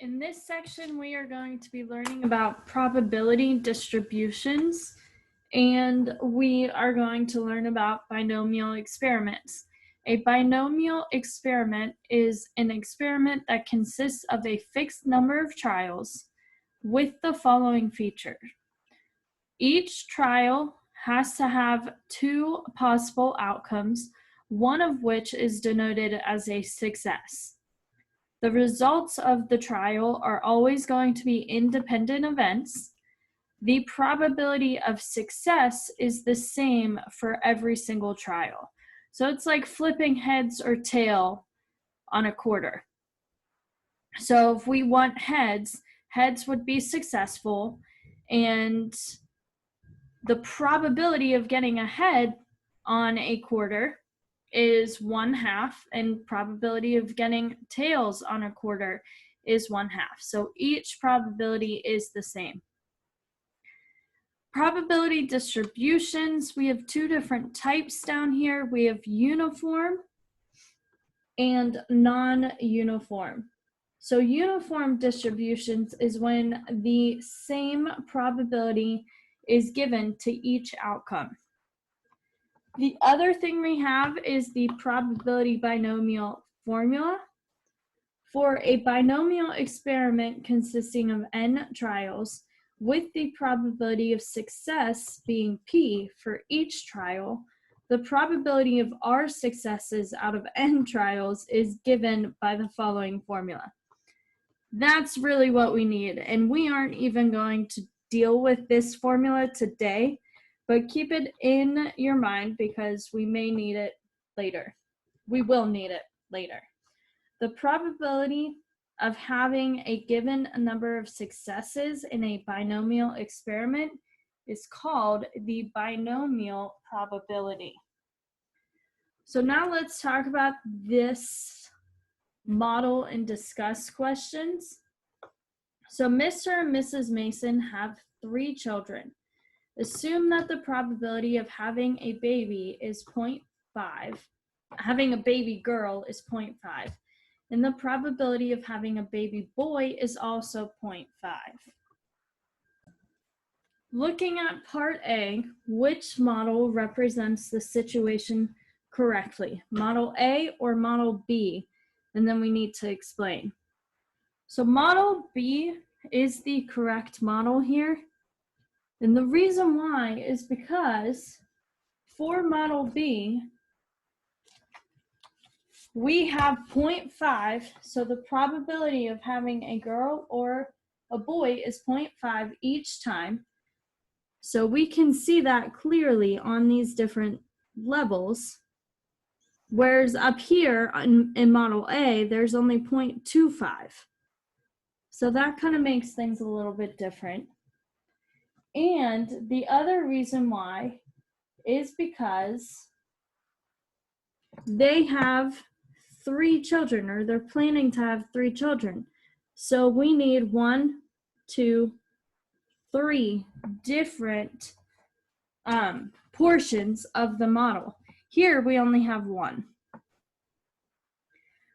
In this section, we are going to be learning about probability distributions, and we are going to learn about binomial experiments. A binomial experiment is an experiment that consists of a fixed number of trials with the following feature. Each trial has to have two possible outcomes, one of which is denoted as a success. The results of the trial are always going to be independent events. The probability of success is the same for every single trial. So it's like flipping heads or tail on a quarter. So if we want heads, heads would be successful, and the probability of getting a head on a quarter is 1/2, and probability of getting tails on a quarter is 1/2. So each probability is the same. Probability distributions, we have two different types down here. We have uniform and non-uniform. So uniform distributions is when the same probability is given to each outcome. The other thing we have is the probability binomial formula. For a binomial experiment consisting of n trials, with the probability of success being p for each trial, the probability of r successes out of n trials is given by the following formula. That's really what we need, and we aren't even going to deal with this formula today, but keep it in your mind because we may need it later. We will need it later. The probability of having a given number of successes in a binomial experiment is called the binomial probability. So now let's talk about this model and discuss questions. So Mr. and Mrs. Mason have 3 children. Assume that the probability of having a baby is 0.5, having a baby girl is 0.5, and the probability of having a baby boy is also 0.5. Looking at part A, which model represents the situation correctly? Model A or model B? And then we need to explain. So model B is the correct model here. And the reason why is because for model B, we have 0.5, so the probability of having a girl or a boy is 0.5 each time. So we can see that clearly on these different levels. Whereas up here in model A, there's only 0.25. So that kind of makes things a little bit different. And the other reason why is because they have 3 children, or they're planning to have 3 children. So we need 1, 2, 3 different portions of the model. Here we only have 1.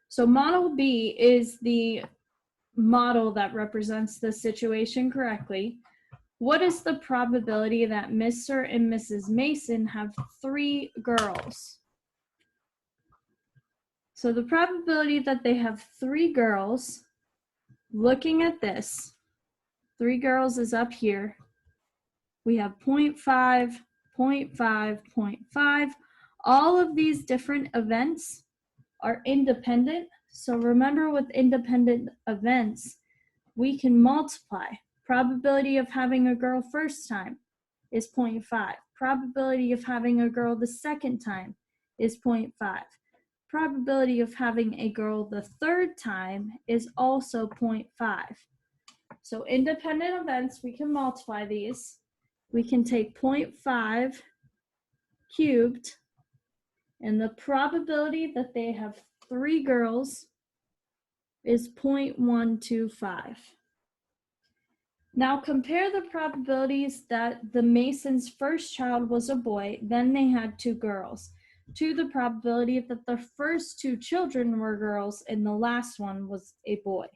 So model B is the model that represents the situation correctly. What is the probability that Mr. and Mrs. Mason have 3 girls? So the probability that they have 3 girls, looking at this, 3 girls is up here. We have 0.5, 0.5, 0.5. All of these different events are independent. So remember, with independent events, we can multiply. Probability of having a girl first time is 0.5. Probability of having a girl the second time is 0.5. Probability of having a girl the third time is also 0.5. So independent events, we can multiply these. We can take 0.5 cubed, and the probability that they have 3 girls is 0.125. Now compare the probabilities that the Masons' first child was a boy, then they had 2 girls, to the probability that the first 2 children were girls and the last one was a boy.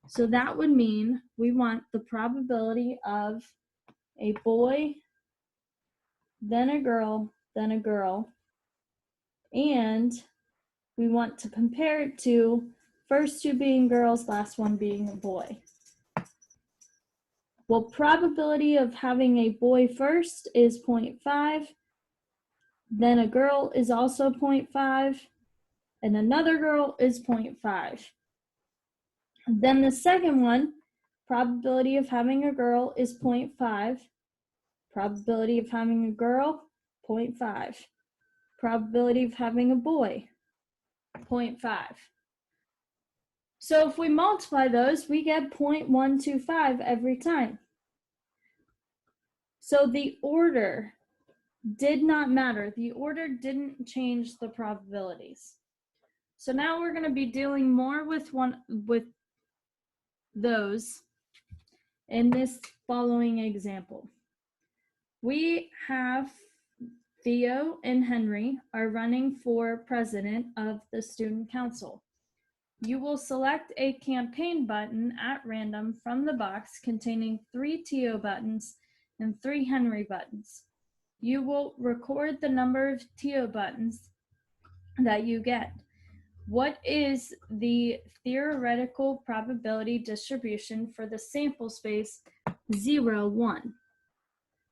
So that would mean we want the probability of a boy, then a girl, then a girl, and we want to compare it to first two being girls, last one being a boy. Well, probability of having a boy first is 0.5, then a girl is also 0.5, and another girl is 0.5. Then the second one, probability of having a girl is 0.5, probability of having a girl, 0.5, probability of having a boy, 0.5. So if we multiply those, we get 0.125 every time. So the order did not matter. The order didn't change the probabilities. So now we're going to be dealing more with those in this following example. We have Theo and Henry are running for president of the student council. You will select a campaign button at random from the box containing 3 Theo buttons and 3 Henry buttons. You will record the number of Theo buttons that you get. What is the theoretical probability distribution for the sample space 0, 1?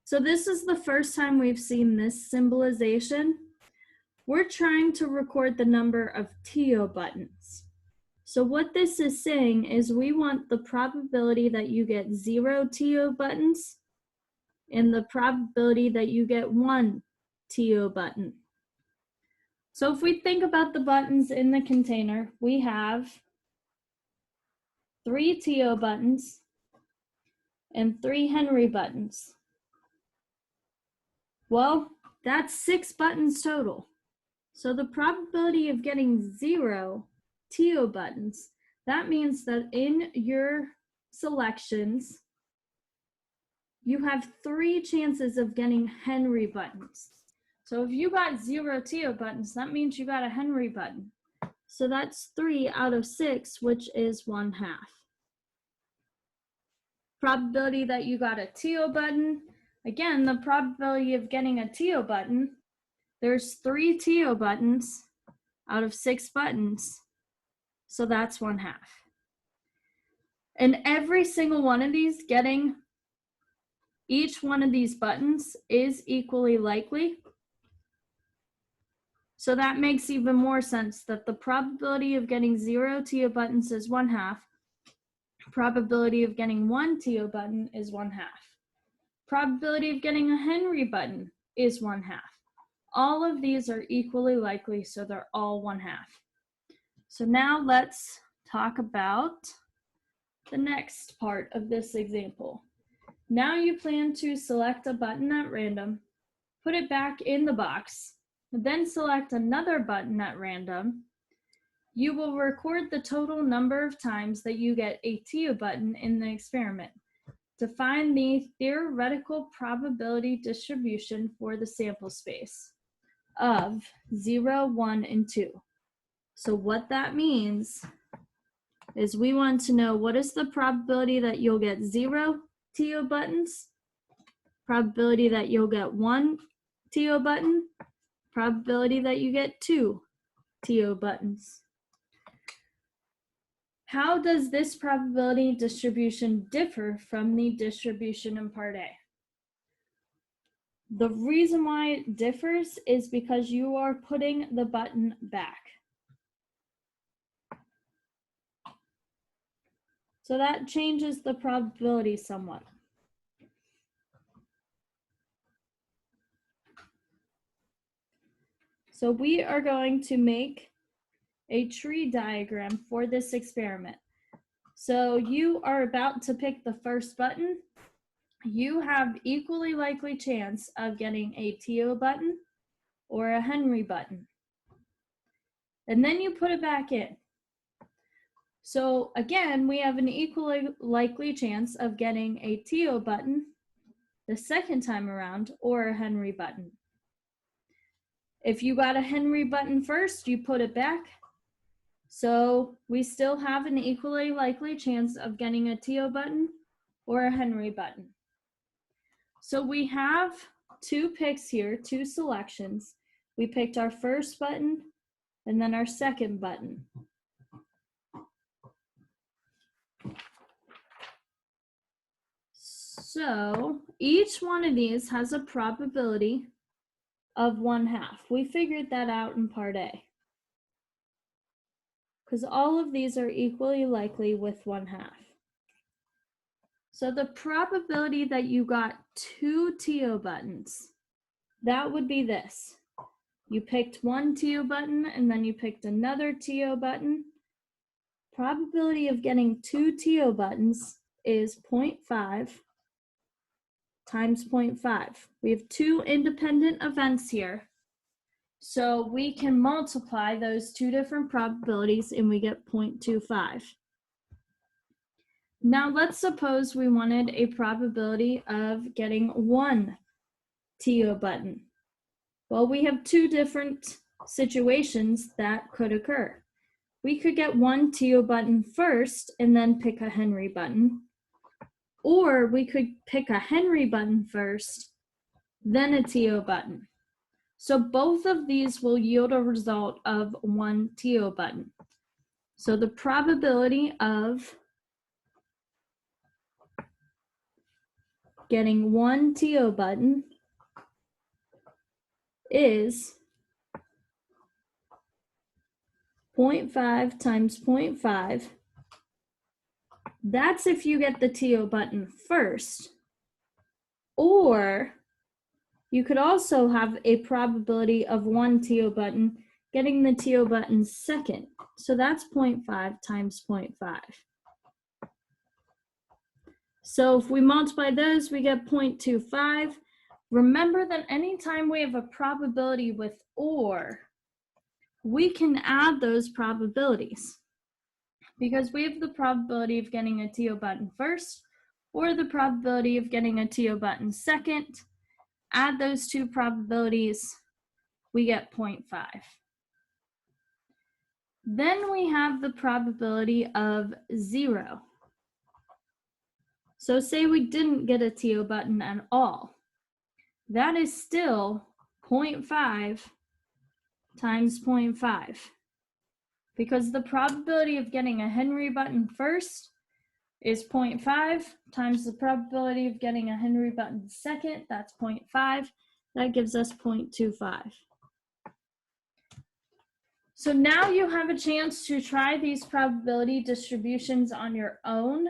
So this is the first time we've seen this symbolization. We're trying to record the number of Theo buttons. So what this is saying is we want the probability that you get 0 TO buttons and the probability that you get 1 TO button. So if we think about the buttons in the container, we have 3 TO buttons and 3 Henry buttons. Well, that's 6 buttons total. So the probability of getting 0 TO buttons, that means that in your selections, you have 3 chances of getting Henry buttons. So if you got 0 TO buttons, that means you got a Henry button. So that's 3 out of 6, which is 1/2. Probability that you got a TO button, again, the probability of getting a TO button, there's 3 TO buttons out of 6 buttons. So that's 1/2. And every single one of these, getting each one of these buttons is equally likely. So that makes even more sense that the probability of getting 0 TO buttons is 1/2. Probability of getting 1 TO button is 1/2. Probability of getting a Henry button is 1/2. All of these are equally likely, so they're all 1/2. So now let's talk about the next part of this example. Now you plan to select a button at random, put it back in the box, then select another button at random. You will record the total number of times that you get a TO button in the experiment to find the theoretical probability distribution for the sample space of 0, 1, and 2. So what that means is we want to know what is the probability that you'll get 0 TO buttons, probability that you'll get 1 TO button, probability that you get 2 TO buttons. How does this probability distribution differ from the distribution in part A? The reason why it differs is because you are putting the button back. So that changes the probability somewhat. So we are going to make a tree diagram for this experiment. So you are about to pick the first button. You have equally likely chance of getting a TO button or a Henry button. And then you put it back in. So again, we have an equally likely chance of getting a TO button the second time around or a Henry button. If you got a Henry button first, you put it back. So we still have an equally likely chance of getting a TO button or a Henry button. So we have two picks here, two selections. We picked our first button and then our second button. So each one of these has a probability of 1/2. We figured that out in part A, because all of these are equally likely with 1/2. So the probability that you got two TO buttons, that would be this. You picked one TO button and then you picked another TO button. Probability of getting two TO buttons is 0.5 times 0.5. We have two independent events here. So we can multiply those two different probabilities and we get 0.25. Now let's suppose we wanted a probability of getting one TO button. Well, we have two different situations that could occur. We could get one TO button first and then pick a Henry button. Or we could pick a Henry button first, then a TO button. So both of these will yield a result of one TO button. So the probability of getting one TO button is 0.5 times 0.5. That's if you get the TO button first. Or you could also have a probability of one TO button getting the TO button second. So that's 0.5 times 0.5. So if we multiply those, we get 0.25. Remember that anytime we have a probability with or, we can add those probabilities because we have the probability of getting a TO button first or the probability of getting a TO button second. Add those two probabilities, we get 0.5. Then we have the probability of 0. So say we didn't get a TO button at all. That is still 0.5 times 0.5. Because the probability of getting a Henry button first is 0.5 times the probability of getting a Henry button second, that's 0.5. That gives us 0.25. So now you have a chance to try these probability distributions on your own.